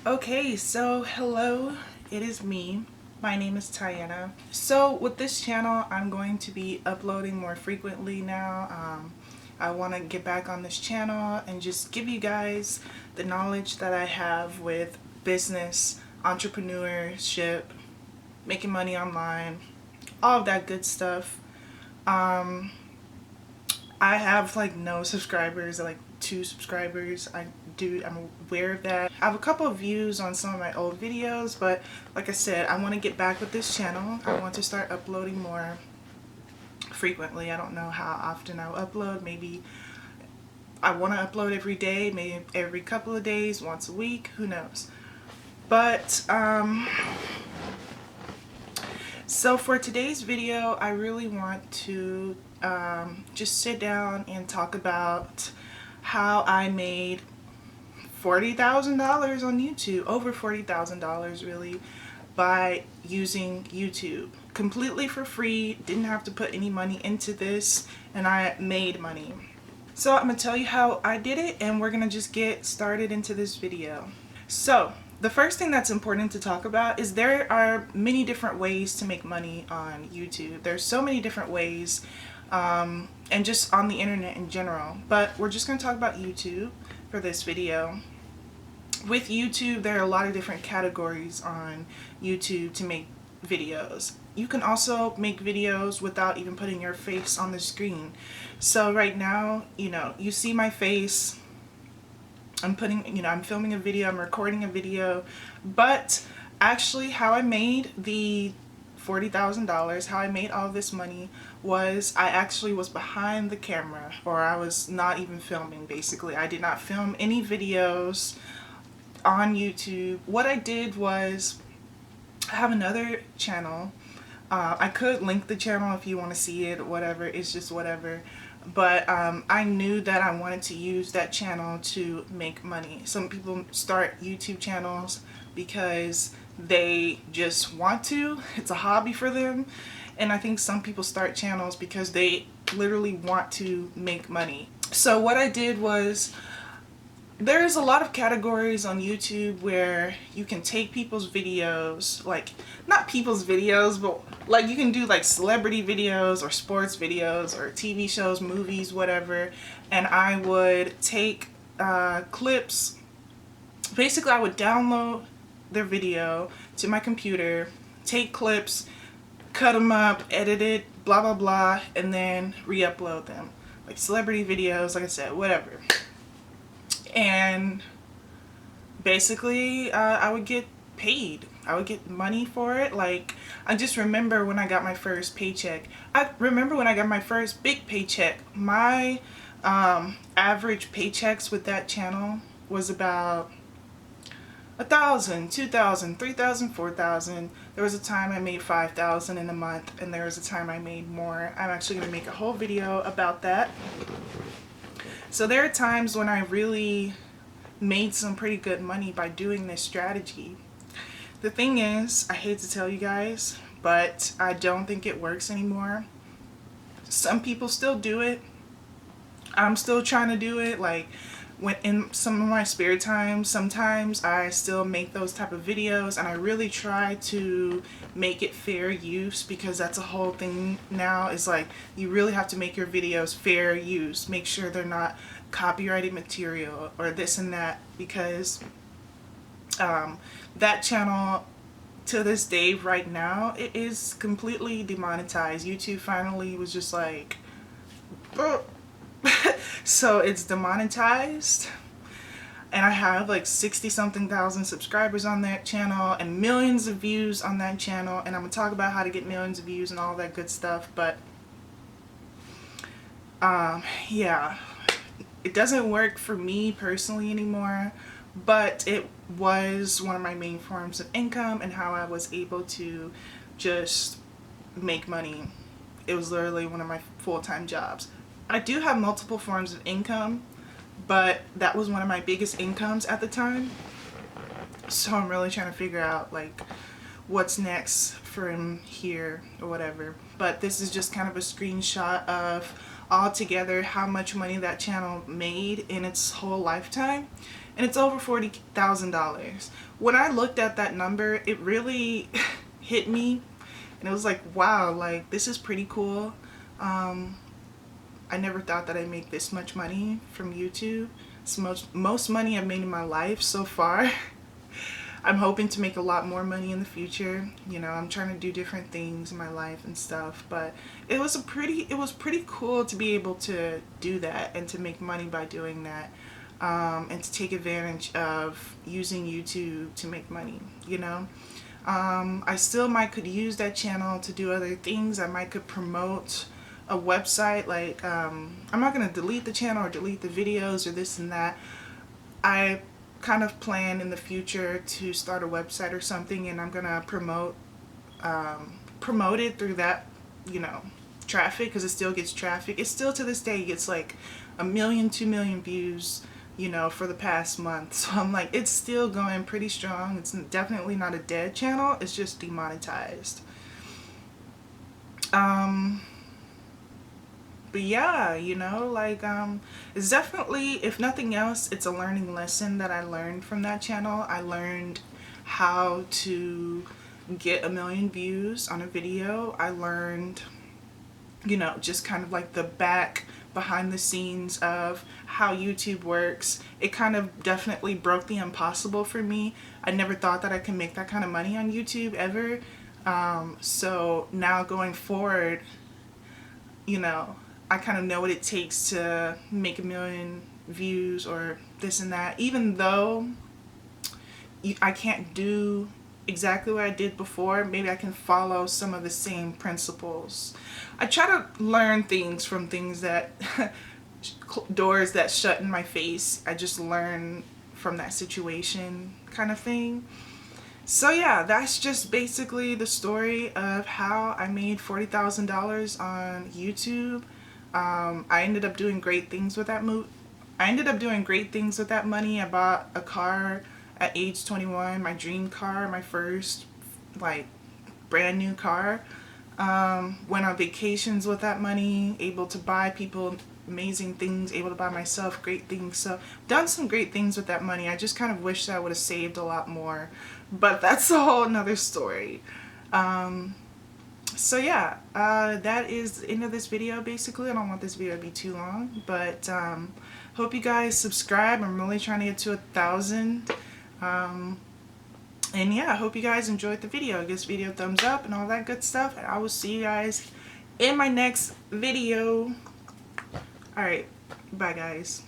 Okay, so hello, it is me. My name is Tiana. So with this channel, I'm going to be uploading more frequently now. I want to get back on this channel and just give you guys the knowledge that I have with business, entrepreneurship, making money online, all of that good stuff. I have like no subscribers, like 2 subscribers. I'm aware of that. I have a couple of views on some of my old videos, but like I said, I want to get back with this channel. I want to start uploading more frequently. I don't know how often I'll upload. Maybe I want to upload every day, maybe every couple of days, once a week, who knows. But so for today's video, I really want to just sit down and talk about how I made $40,000 on YouTube, over $40,000 really, by using YouTube completely for free. Didn't have to put any money into this, and I made money. So I'm gonna tell you how I did it, and we're gonna just get started into this video. So the first thing that's important to talk about is there are many different ways to make money on YouTube. There's so many different ways, and just on the internet in general, but we're just going to talk about YouTube for this video. With YouTube, there are a lot of different categories on YouTube to make videos. You can also make videos without even putting your face on the screen. So right now, you see my face. I'm filming a video, I'm recording a video, but actually how I made the $40,000, how I made all this money was I actually was behind the camera, or I was not even filming basically. I did not film any videos on YouTube. What I did was I have another channel. I could link the channel if you want to see it, whatever, it's just whatever. But I knew that I wanted to use that channel to make money. Some people start YouTube channels because they just want to. It's a hobby for them. And I think some people start channels because they literally want to make money. So what I did was, there's a lot of categories on YouTube where you can take people's videos, like not people's videos, but like you can do like celebrity videos or sports videos or TV shows, movies, whatever. And I would take clips. Basically, I would download their video to my computer, take clips, cut them up, edit it, blah, blah, blah, and then re-upload them. Like celebrity videos, like I said, whatever. And basically I would get paid. I would get money for it. Like, I just remember when I got my first paycheck. I remember when I got my first big paycheck. My average paychecks with that channel was about 1,000, 2,000, 3,000, 4,000. There was a time I made 5,000 in a month, and there was a time I made more. I'm actually going to make a whole video about that. So there are times when I really made some pretty good money by doing this strategy. The thing is, I hate to tell you guys, but I don't think it works anymore. Some people still do it. I'm still trying to do it. Like, when in some of my spare time, sometimes I still make those type of videos, and I really try to make it fair use, because that's a whole thing now, is like you really have to make your videos fair use. Make sure they're not copyrighted material or this and that, because that channel to this day right now, it is completely demonetized. YouTube finally was just like, oh. So it's demonetized, and I have like 60 something thousand subscribers on that channel and millions of views on that channel, and I'm gonna talk about how to get millions of views and all that good stuff. But yeah, it doesn't work for me personally anymore, but it was one of my main forms of income and how I was able to just make money. It was literally one of my full-time jobs. I do have multiple forms of income, but that was one of my biggest incomes at the time. So I'm really trying to figure out like what's next from here or whatever. But this is just kind of a screenshot of altogether how much money that channel made in its whole lifetime. and it's over $40,000. When I looked at that number, it really hit me, and it was like, wow, like this is pretty cool. I never thought that I'd make this much money from YouTube. It's most money I've made in my life so far. I'm hoping to make a lot more money in the future. You know, I'm trying to do different things in my life and stuff, but it was pretty cool to be able to do that and to make money by doing that, and to take advantage of using YouTube to make money, you know. I still might could use that channel to do other things. I might could promote a website, like I'm not going to delete the channel or delete the videos or this and that. I kind of plan in the future to start a website or something, and I'm going to promote it through that, you know, traffic, because it still gets traffic. It still to this day gets like 1 million, 2 million views, you know, for the past month. So I'm like, it's still going pretty strong. It's definitely not a dead channel. It's just demonetized. But yeah, you know, like it's definitely, if nothing else, it's a learning lesson that I learned from that channel. I learned how to get 1 million views on a video. I learned, you know, just kind of like the behind the scenes of how YouTube works. It kind of definitely broke the impossible for me. I never thought that I could make that kind of money on YouTube ever. So now going forward, you know, I kind of know what it takes to make 1 million views or this and that. Even though I can't do exactly what I did before, maybe I can follow some of the same principles. I try to learn things from things that doors that shut in my face. I just learn from that situation kind of thing. So yeah, that's just basically the story of how I made $40,000 on YouTube. I ended up doing great things with that money. I bought a car at age 21, my dream car, my first like brand new car. Went on vacations with that money, able to buy people amazing things, able to buy myself great things. So done some great things with that money. I just kind of wish that I would have saved a lot more, but that's a whole nother story. So yeah, that is the end of this video basically. I don't want this video to be too long, but hope you guys subscribe. I'm really trying to get to 1,000. And yeah, I hope you guys enjoyed the video. Give this video a thumbs up and all that good stuff, and I will see you guys in my next video. Alright, bye guys.